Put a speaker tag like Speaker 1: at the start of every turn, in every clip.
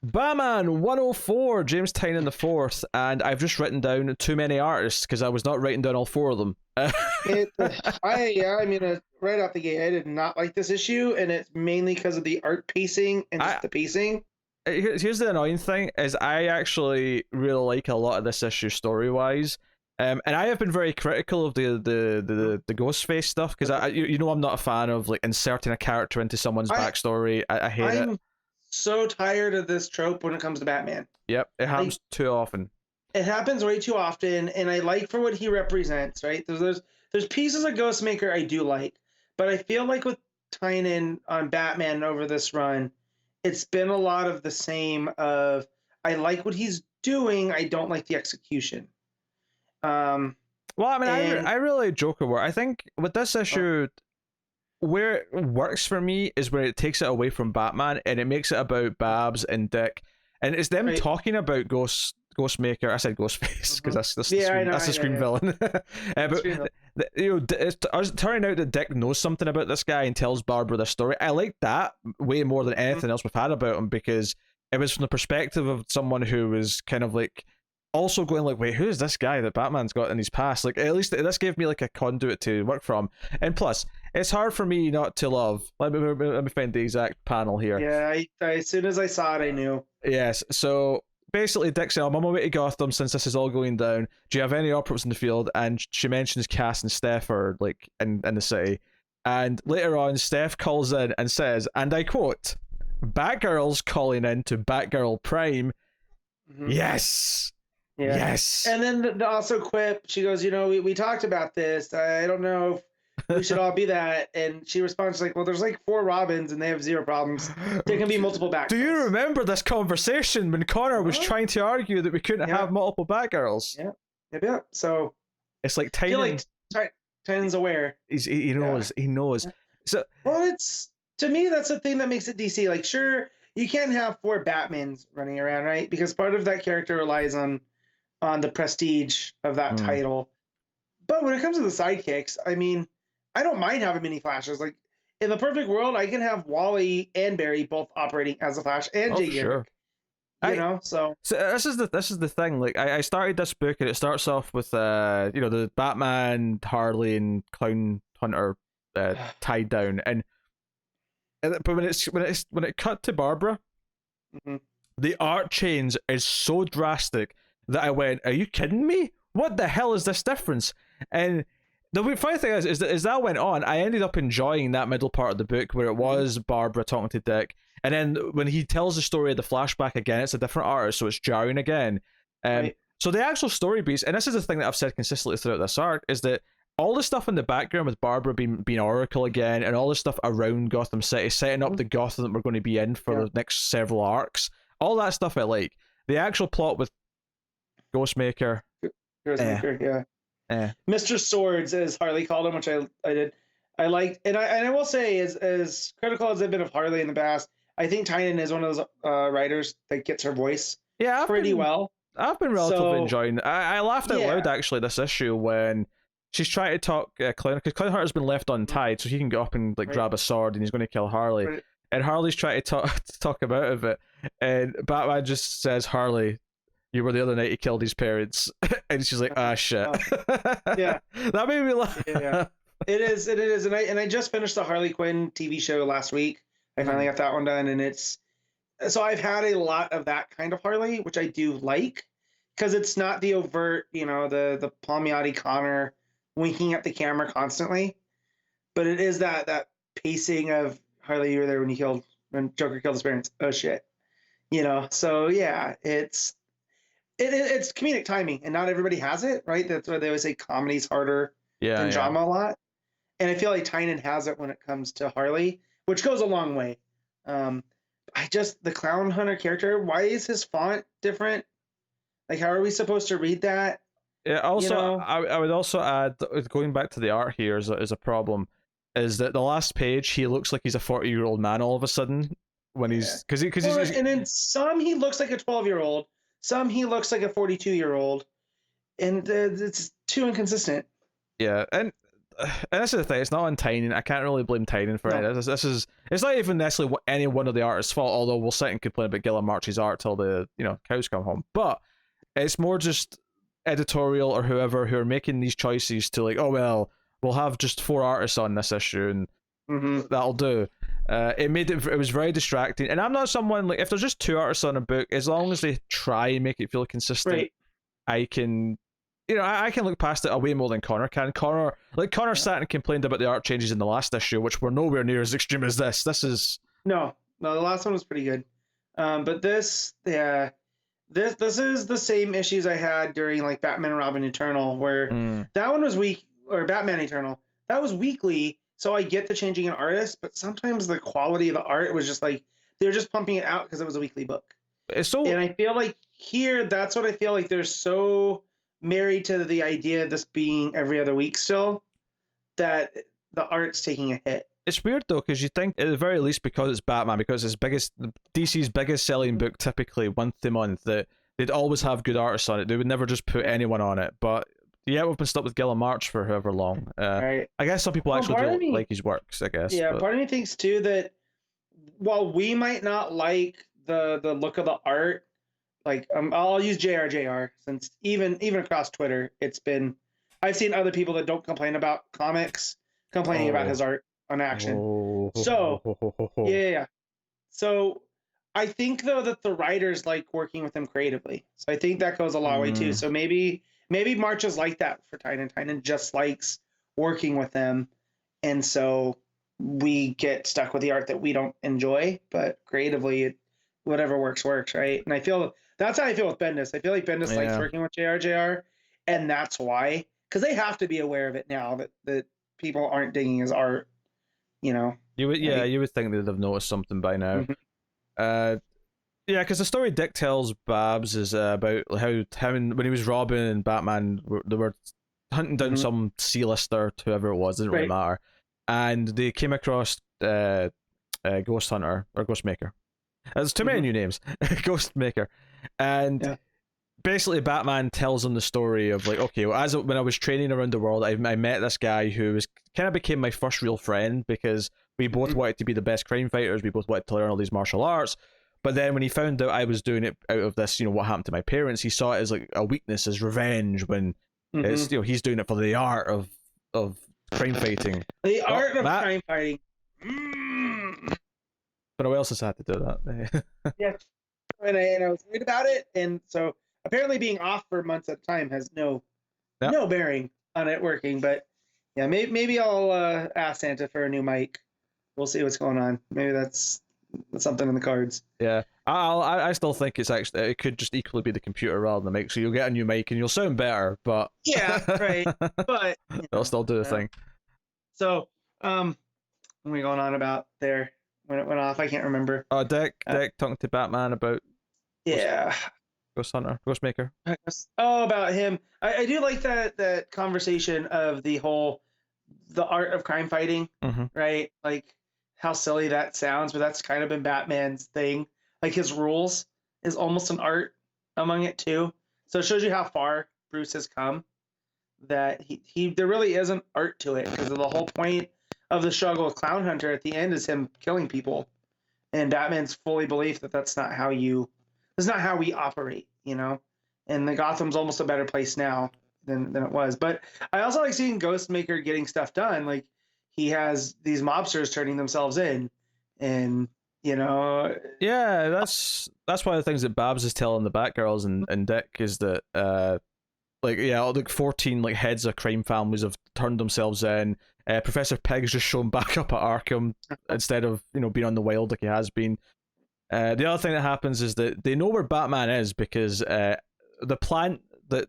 Speaker 1: Batman 104, James Tynion the fourth, and I've just written down too many artists because I was not writing down all four of them.
Speaker 2: Right off the gate, I did not like this issue, and it's mainly because of the art pacing and just the pacing.
Speaker 1: Here's the annoying thing: is I actually really like a lot of this issue story wise. And I have been very critical of the Ghostface stuff because I'm not a fan of like inserting a character into someone's backstory. I hate it.
Speaker 2: I'm so tired of this trope when it comes to Batman.
Speaker 1: Yep, it happens too often.
Speaker 2: It happens way too often, and I like for what he represents. Right, there's pieces of Ghostmaker I do like, but I feel like with Tynion on Batman over this run, it's been a lot of the same. Of I like what he's doing, I don't like the execution.
Speaker 1: Well, I mean, I really Joker work. I think with this issue, where it works for me is where it takes it away from Batman and it makes it about Babs and Dick, and it's them talking about Ghostmaker. I said Ghostface because that's the Scream villain. But it's turning out that Dick knows something about this guy and tells Barbara the story. I like that way more than anything else we've had about him because it was from the perspective of someone who was kind of like also going like, wait, who is this guy that Batman's got in his past? Like, at least this gave me like a conduit to work from. And plus, it's hard for me not to love. Let me find the exact panel here.
Speaker 2: Yeah, as soon as I saw it, I knew.
Speaker 1: Yes, so basically Dick said, I'm on my way to Gotham since this is all going down. Do you have any operatives in the field? And she mentions Cass and Steph are like in the city. And later on, Steph calls in and says, and I quote, Batgirl's calling in to Batgirl Prime. Mm-hmm. Yes! Yeah. Yes.
Speaker 2: And then also quip, she goes, we talked about this. I don't know if we should all be that. And she responds like, well, there's like 4 Robins and they have 0 problems. There can be multiple Batgirls.
Speaker 1: Do you remember this conversation when Connor was trying to argue that we couldn't have multiple Batgirls?
Speaker 2: Yeah. So
Speaker 1: it's like Tynion's
Speaker 2: aware.
Speaker 1: He knows. He knows. So
Speaker 2: to me, that's the thing that makes it DC. Like, sure, you can't have 4 Batmans running around, right? Because part of that character relies on the prestige of that title. But when it comes to the sidekicks, I mean, I don't mind having mini Flashes. Like, in the perfect world, I can have Wally and Barry both operating as a Flash and Jay Garrick.
Speaker 1: Sure. So this is the thing. Like, I started this book and it starts off with the Batman, Harley, and Clown Hunter tied down, but when it cut to Barbara, the art change is so drastic that I went, are you kidding me? What the hell is this difference? And the funny thing is that as that went on, I ended up enjoying that middle part of the book where it was Barbara talking to Dick. And then when he tells the story of the flashback again, it's a different artist, so it's jarring again. So the actual story beats, and this is the thing that I've said consistently throughout this arc, is that all the stuff in the background with Barbara being Oracle again, and all the stuff around Gotham City, setting up the Gotham that we're going to be in for the next several arcs, all that stuff I like. The actual plot with Ghostmaker,
Speaker 2: Mr. Swords, as Harley called him, which I liked, and I will say, as critical as I've been of Harley in the past, I think Tynion is one of those writers that gets her voice pretty well.
Speaker 1: I've been relatively enjoying it. I laughed out loud actually this issue when she's trying to talk Clown, because Clown Hunter's been left untied, so he can go up and grab a sword and he's going to kill Harley. And Harley's trying to talk him out of it, and Batman just says, Harley, you were the other night he killed his parents. And she's like, shit. That made me laugh.
Speaker 2: It is. And I just finished the Harley Quinn TV show last week. I finally got that one done, and so I've had a lot of that kind of Harley, which I do like, because it's not the overt, the Palmiotti Connor winking at the camera constantly, but it is that pacing of Harley, you were there when Joker killed his parents. Oh shit. So yeah, it's comedic timing, and not everybody has it, right? That's why they always say comedy's harder than drama a lot. And I feel like Tynion has it when it comes to Harley, which goes a long way. The Clown Hunter character, why is his font different? Like, how are we supposed to read that?
Speaker 1: Yeah, also, I would also add, going back to the art here is a problem, is that the last page, he looks like he's a 40-year-old man all of a sudden, when he's...
Speaker 2: And in some, he looks like a 12-year-old. Some he looks like a 42-year-old, and it's too inconsistent.
Speaker 1: Yeah, and and this is the thing, it's not on Tynion. I can't really blame Tynion for it. This is it's not even necessarily any one of the artists' fault, although we'll sit and complain about Gilliam March's art till the cows come home. But it's more just editorial or whoever who are making these choices to like, oh well, we'll have just 4 artists on this issue and that'll do. It was very distracting, and I'm not someone like, if there's just 2 artists on a book, as long as they try and make it feel consistent, right. I can look past it way more than Connor can. Connor sat and complained about the art changes in the last issue, which were nowhere near as extreme as this. This is
Speaker 2: no, the last one was pretty good, but this is the same issues I had during like Batman and Robin Eternal, where that one was week, or Batman Eternal, that was weekly. So I get the changing in artists, but sometimes the quality of the art was just like they're just pumping it out because it was a weekly book. And I feel like here, that's what I feel like, they're so married to the idea of this being every other week still, that the art's taking a hit.
Speaker 1: It's weird though, because you think at the very least, because it's Batman, because it's DC's biggest selling book typically month to month, that they'd always have good artists on it. They would never just put anyone on it. But yeah, we've been stuck with Gilliam March for however long. Right. I guess some people actually don't like his works, I guess.
Speaker 2: Yeah, part of me thinks too that while we might not like the look of the art, like I'll use JR, since even across Twitter, I've seen other people that don't complain about comics complaining about his art on Action. Yeah. So I think though that the writers like working with him creatively. So I think that goes a long way too. So maybe March is like that for Tynion. Tynion just likes working with them, and so we get stuck with the art that we don't enjoy, but creatively, whatever works, right? And I feel that's how I feel with Bendis. I feel like Bendis likes working with JR, and that's why, because they have to be aware of it now that people aren't digging his art. You
Speaker 1: would think they'd have noticed something by now. Yeah, because the story Dick tells Babs is about how him, when he was Robin and Batman, they were hunting down some C-lister, whoever it was, doesn't really matter, and they came across Ghost Hunter or Ghostmaker. There's too many new names. Ghostmaker, and basically Batman tells him the story of like, okay, well, when I was training around the world, I met this guy who was kind of became my first real friend, because we both wanted to be the best crime fighters. We both wanted to learn all these martial arts. But then when he found out I was doing it out of this, what happened to my parents, he saw it as like a weakness, as revenge, when it's, he's doing it for the art of crime fighting.
Speaker 2: The art of crime fighting.
Speaker 1: But who else has had to do that?
Speaker 2: Yeah. And I was worried about it, and so apparently being off for months at a time has no bearing on it working. But yeah, maybe I'll ask Santa for a new mic. We'll see what's going on. Maybe that's something in the cards.
Speaker 1: Yeah, I still think it could just equally be the computer rather than the mic. So you'll get a new mic and you'll sound better, but
Speaker 2: yeah, right. But
Speaker 1: it'll still do the thing.
Speaker 2: So, what are we going on about there when it went off? I can't remember.
Speaker 1: Dick talking to Batman about Ghost Hunter, Ghostmaker.
Speaker 2: About him. I do like that conversation of the art of crime fighting, right? Like how silly that sounds, but that's kind of been Batman's thing. Like his rules is almost an art among it too. So it shows you how far Bruce has come. That there really is an art to it, because the whole point of the struggle with Clown Hunter at the end is him killing people, and Batman's fully belief that that's not how we operate, And the Gotham's almost a better place now than it was. But I also like seeing Ghostmaker getting stuff done. Like he has these mobsters turning themselves in, and
Speaker 1: yeah, that's one of the things that Babs is telling the Batgirls and Dick is that like 14 like heads of crime families have turned themselves in. Professor Pig's just shown back up at Arkham instead of being on the wild like he has been. The other thing that happens is that they know where Batman is, because the plant that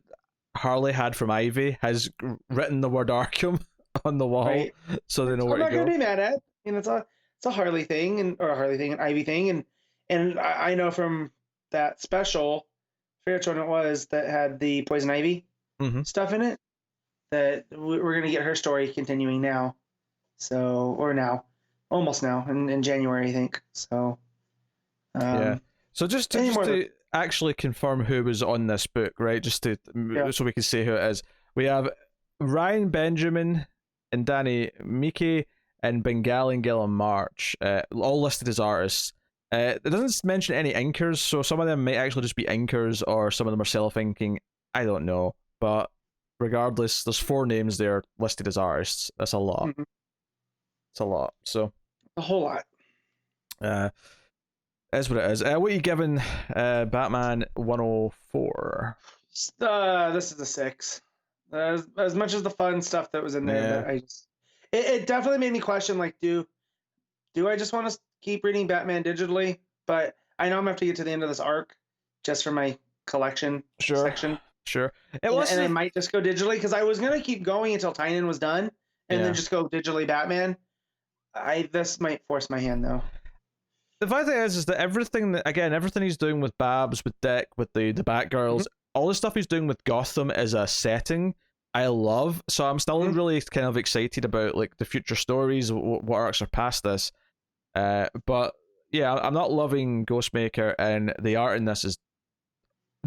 Speaker 1: Harley had from Ivy has written the word Arkham on the wall, so they know where to go.
Speaker 2: I'm not gonna be mad at. It's a Harley thing, or a Harley thing, an Ivy thing, and I know from that special, I forget which one it was, that had the Poison Ivy stuff in it, that we're gonna get her story continuing now. So, or now, almost now, in January, I think. So.
Speaker 1: Yeah. So just to actually confirm who was on this book, right? So we can say who it is. We have Ryan Benjamin and Danny Miki and Bengali and Gilliam March, all listed as artists. It doesn't mention any inkers, so some of them may actually just be inkers, or some of them are self-inking. I don't know, but regardless, there's 4 names there listed as artists. That's a lot.
Speaker 2: Mhm.
Speaker 1: It's a lot. So
Speaker 2: a whole lot.
Speaker 1: That's what it is. What are you giving Batman 104?
Speaker 2: This is a 6. As much as the fun stuff that was in there, but it definitely made me question, like, do I just want to keep reading Batman digitally? But I know I'm gonna have to get to the end of this arc just for my collection section.
Speaker 1: Sure.
Speaker 2: And I might just go digitally, because I was gonna keep going until Tynion was done, and then just go digitally Batman. This might force my hand though.
Speaker 1: The funny thing is that everything he's doing with Babs, with Dick, with the Batgirls, all the stuff he's doing with Gotham as a setting, I love. So I'm still really kind of excited about like the future stories, what arcs are past this. But yeah, I'm not loving Ghostmaker, and the art in this is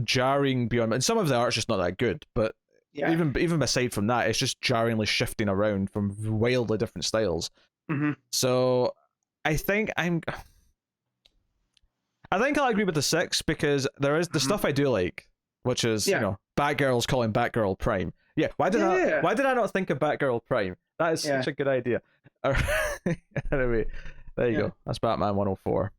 Speaker 1: jarring beyond. And some of the art's just not that good, but even aside from that, it's just jarringly shifting around from wildly different styles. So I think I'll agree with the 6, because there is the stuff I do like, which is Batgirl's calling Batgirl Prime. Yeah, why did I not think of Batgirl Prime? That is such a good idea. Anyway, there you go. That's Batman 104.